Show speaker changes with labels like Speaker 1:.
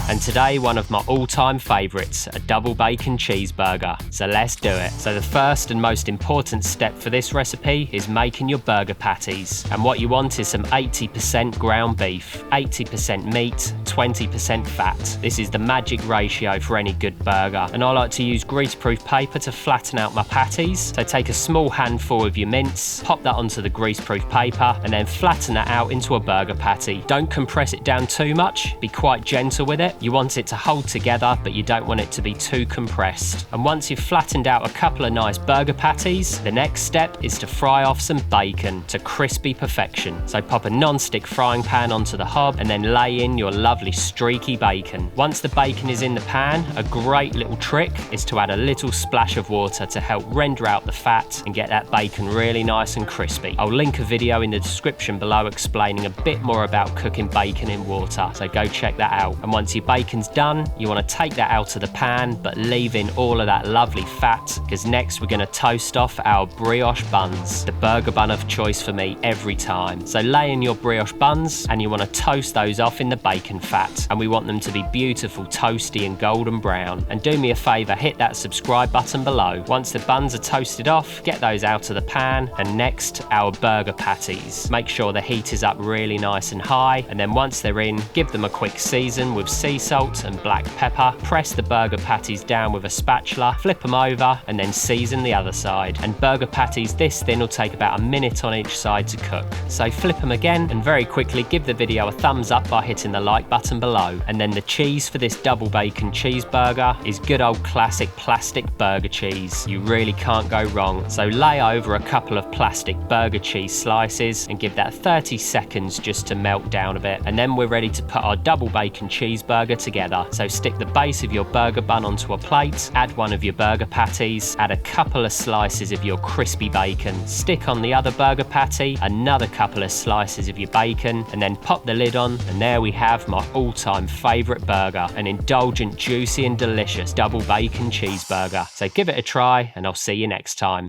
Speaker 1: And today, one of my all-time favourites, a double bacon cheeseburger. So let's do it. So the first and most important step for this recipe is making your burger patties. And what you want is some 80% ground beef, 80% meat, 20% fat. This is the magic ratio for any good burger. And I like to use greaseproof paper to flatten out my patties. So take a small handful of your mince, pop that onto the greaseproof paper, and then flatten that out into a burger patty. Don't compress it down too much, be quite gentle with it. You want it to hold together, but you don't want it to be too compressed. And once you've flattened out a couple of nice burger patties, the next step is to fry off some bacon to crispy perfection. So pop a non-stick frying pan onto the hob and then lay in your lovely streaky bacon. Once the bacon is in the pan, a great little trick is to add a little splash of water to help render out the fat and get that bacon really nice and crispy. I'll link a video in the description below explaining a bit more about cooking bacon in water, so go check that out. And once your bacon's done, you want to take that out of the pan, but leave in all of that lovely fat, because next we're going to toast off our brioche buns, the burger bun of choice for me every time. So lay in your brioche buns and you want to toast those off in the bacon fat, and we want them to be beautiful, toasty and golden brown. And do me a favour, hit that subscribe button below. Once the buns are toasted off, get those out of the pan, and next our burger patties. Make sure the heat is up really nice and high, and then once they're in, give them a quick season with sea salt and black pepper. Press the burger patties down with a spatula, flip them over, and then season the other side. And burger patties this thin will take about a minute on each side to cook. So flip them again, and very quickly give the video a thumbs up by hitting the like button below. And then the cheese for this double bacon cheeseburger is good old classic plastic burger cheese. You really can't go wrong. So lay over a couple of plastic burger cheese slices and give that 30 seconds just to melt down a bit. And then we're ready to put our double bacon cheeseburger together. So stick the base of your burger bun onto a plate, add one of your burger patties, add a couple of slices of your crispy bacon, stick on the other burger patty, another couple of slices of your bacon, and then pop the lid on, and there we have my all-time favourite burger, an indulgent, juicy and delicious double bacon cheeseburger. So give it a try, and I'll see you next time.